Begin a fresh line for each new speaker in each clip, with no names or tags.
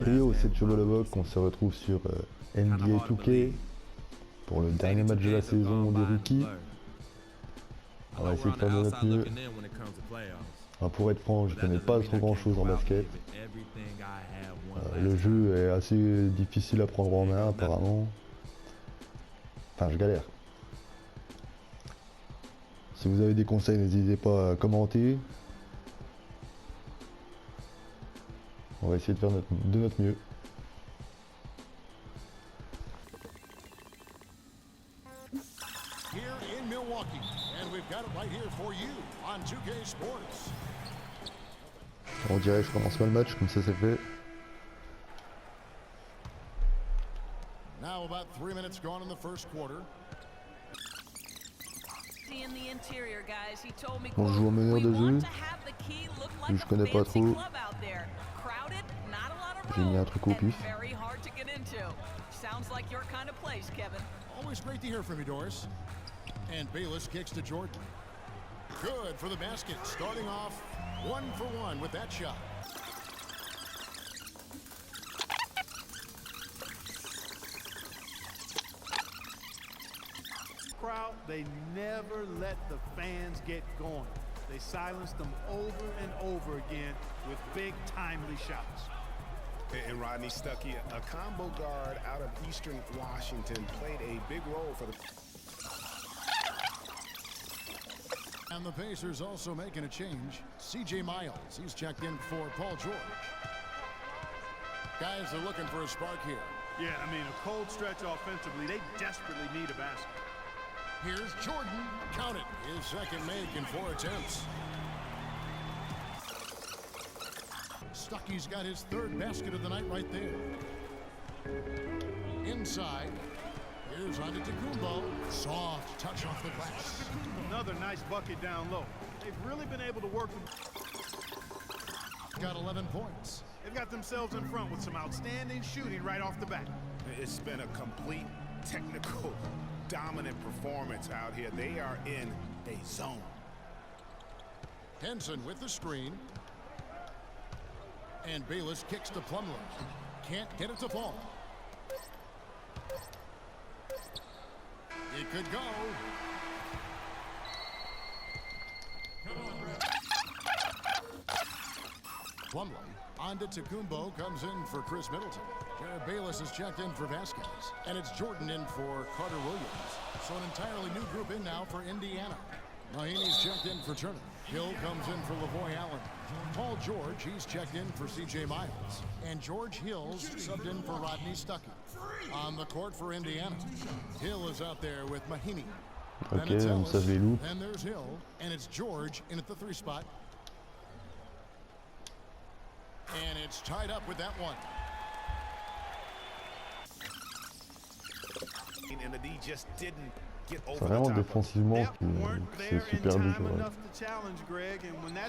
Rio, c'est Tchobolobok. On se retrouve sur NBA 2K pour le dernier match de la saison des rookies. On va essayer de faire de notre mieux. Alors pour être franc, je connais pas trop grand chose en basket. Le jeu est assez difficile à prendre en main apparemment. Enfin, je galère. Si vous avez des conseils, n'hésitez pas à commenter. On va essayer de faire de notre mieux.
Here in Milwaukee, and we've got it right here for you on 2K Sports.
On dirait que je commence pas le match, comme ça c'est fait.
Now about 3 minutes gone in the first quarter.
On joue au meneur de jeu. Je connais pas trop. J'ai mis un truc au pif.
Always great to hear from you, Doris. And Bayless kicks to Jordan. Good for the basket, starting off 1 for 1 with that shot.
Crowd, they never let the fans get going. They silence them over and over again with big, timely shots.
And Rodney Stuckey, a combo guard out of Eastern Washington, played a big role for the...
And the Pacers also making a change. C.J. Miles, he's checked in for Paul George. Guys are looking for a spark here.
Yeah, I mean, a cold stretch offensively, they desperately need a basket.
Here's Jordan, count it, his second make in 4 attempts. Stuckey's got his 3rd basket of the night right there. Inside, here's Antetokounmpo, soft touch off the glass.
Another nice bucket down low. They've really been able to work with...
Got 11 points.
They've got themselves in front with some outstanding shooting right off the bat.
It's been a complete technical dominant performance out here. They are in a zone.
Henson with the screen. And Bayless kicks to Plumlee. Can't get it to fall. It could go. Plumlee. Antetokounmpo comes in for Chris Middleton. Jared Bayless is checked in for Vasquez. And it's Jordan in for Carter Williams. So an entirely new group in now for Indiana. Mahaney's checked in for Turner. Hill comes in for Lavoy Allen. Paul George, he's checked in for C.J. Miles. And George Hill's subbed in for Rodney Stuckey. On the court for Indiana, Hill is out there with Mahaney.
Ok, donc ça je les loupe.
Then there's Hill, and it's George in at the 3 spot. And it's tied up with that one.
And the D just didn't get over
C'est vraiment défensivement que c'est super dur.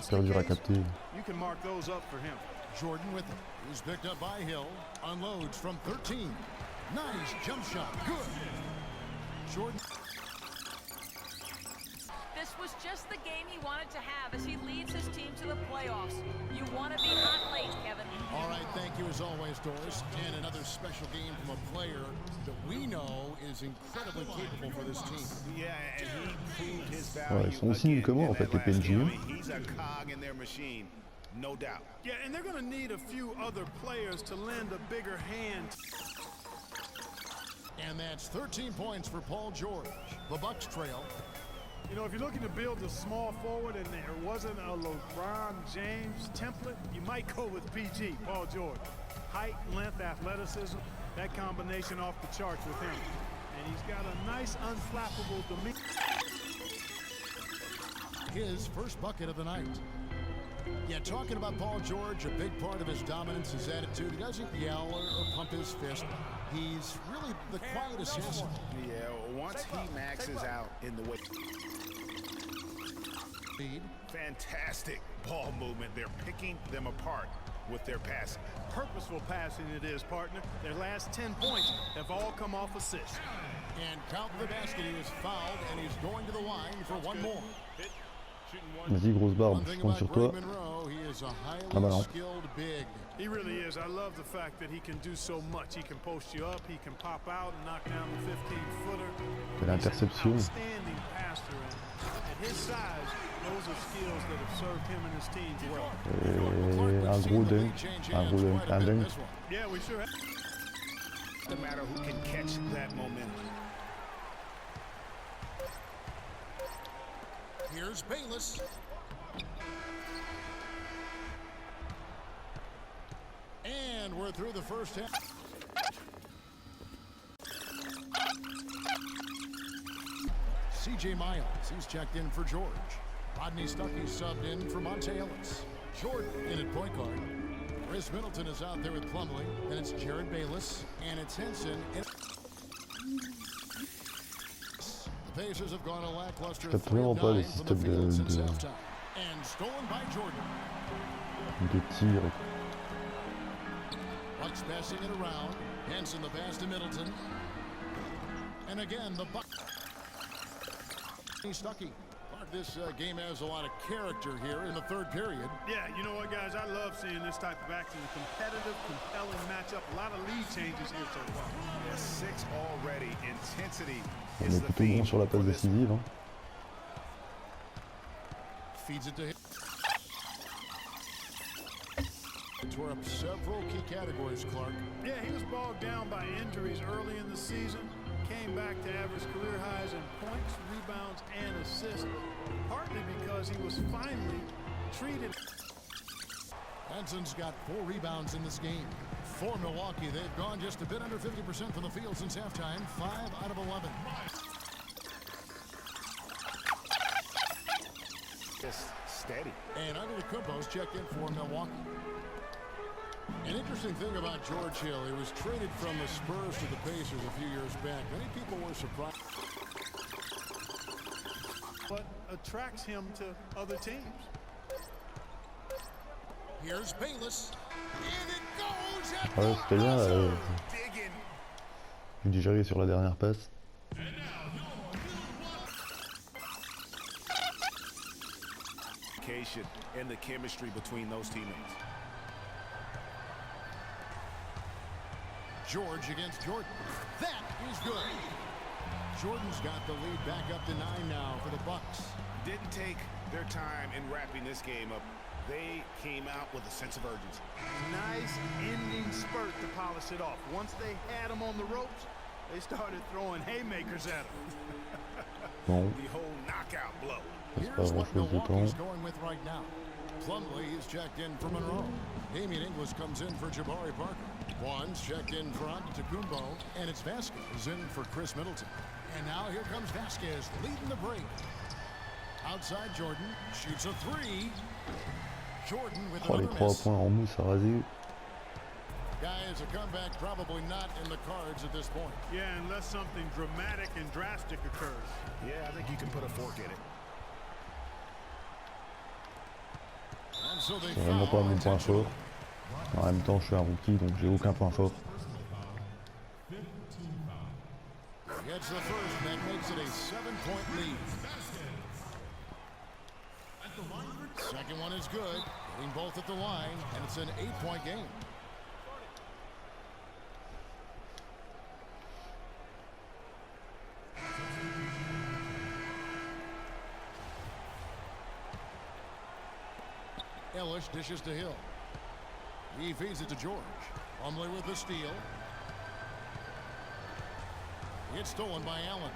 Super dur à capter.
You can mark those up for him.
Jordan with it. He's picked up by Hill. Unloads from 13. Nice jump shot. Good. Jordan.
This was just the game he wanted to have as he leads his team to the playoffs. You want to be hot late, Kevin.
All right, thank you as always, Doris. And another special game from a player that we know is incredibly capable for this team.
Yeah, and he proved his value.
Ouais, ils sont aussi nuls que moi en fait, les PNJ.
He's a cog in their machine, no doubt.
Yeah, and they're going to need a few other players to lend a bigger hand.
And that's 13 points for Paul George. The Bucks trail.
You know, if you're looking to build a small forward and there wasn't a LeBron James template, you might go with PG, Paul George. Height, length, athleticism, that combination off the charts with him. And he's got a nice, unflappable demeanor.
His first bucket of the night. Yeah, talking about Paul George, a big part of his dominance, his attitude. He doesn't yell or pump his fist. He's really the quiet assassin.
Yeah, once he maxes out in the way... Fantastic ball movement. They're picking them apart with their passing.
Purposeful passing it is, partner. Their last 10 points have all come off assists.
And count the basket. He was fouled, and he's going to the line for one more.
Vas-y, grosse barbe, je compte sur toi. Ah bah non.
He really is. I love the fact that he can do so much. He can post you up, he can pop out and knock down the 15-footer.
C'est l'interception.
Outstanding passer. At his size, those are skills that have served him and his teams well.
Et un gros dunk. Un dunk.
Yeah, we sure have.
No matter who can catch that momentum.
Here's Bayless. And we're through the first half. CJ Miles, he's checked in for George. Rodney Stuckey subbed in for Monte Ellis. Jordan in at point guard. Chris Middleton is out there with Plumlee. Then it's Jared Bayless. And it's Henson. The Pacers have gone a lackluster 3 of 9 from the field since halftime. And stolen by Jordan.
De tir.
Bucks passing it around. Henson the pass to Middleton. And again, the Bucks. Stuckey. This game has a lot of character here in the third period.
Yeah, you know what, guys? I love seeing this type of action. A competitive, compelling matchup. A lot of lead changes here so far.
Yeah, 6 already. Intensity
On
is
est
the
plutôt bon
theme
sur la passe
for this.
décisive. Hein.
Feeds it to him. Tore up several key categories, Clark.
Yeah, he was bogged down by injuries early in the season. Came back to average career highs in points, rebounds, and assists, partly because he was finally treated.
Henson's got 4 rebounds in this game. For Milwaukee, they've gone just a bit under 50% from the field since halftime, 5 out of 11.
Just steady.
And Antetokounmpo's checked in for Milwaukee. An interesting thing about George Hill, he was traded from the Spurs to the Pacers a few years back. Many people were surprised.
What attracts him to other teams?
Here's Bayless. And it goes at
Ouais, c'était bien.
Digging.
Digéré sur la dernière passe.
And the chemistry between those teammates.
George against Jordan. That is good. Jordan's got the lead back up to 9 now for the Bucks.
Didn't take their time in wrapping this game up. They came out with a sense of urgency.
Nice ending spurt to polish it off. Once they had him on the ropes, they started throwing haymakers at him.
Bon,
The whole knockout blow.
c'est pas
Here's
grand
what
chose de
Milwaukee's
temps.
going with right now. Plumlee is checked in for Monroe. Damian Inglis comes in for Jabari Parker. Juan's checked in for Antetokounmpo. And it's Vasquez in for Chris Middleton. And now here comes Vasquez leading the break. Outside Jordan, shoots a 3. Jordan with
Oh, les
another
3
miss.
points en mousse à raser.
Guys, a comeback probably not in the cards at this point.
Yeah, unless something dramatic and drastic occurs.
Yeah, I think you can put a fork in it.
And so they
C'est vraiment pas
foul
mon point
intentional.
fort. En même temps, je suis un rookie, donc j'ai aucun point fort.
Gets the first, that makes it a 7-point lead. Second one is good, getting both at the line, and it's an 8-point game. Ellis dishes to Hill. He feeds it to George. Plumlee with the steal. It's stolen by Allen.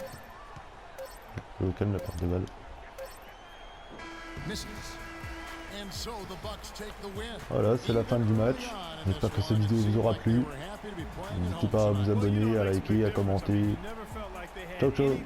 Je calme la part de balle.
Misses. And so the Bucks take the win.
Voilà, c'est la fin du match. J'espère que cette vidéo vous aura plu. N'hésitez pas à vous abonner, à liker, à commenter. Ciao ciao.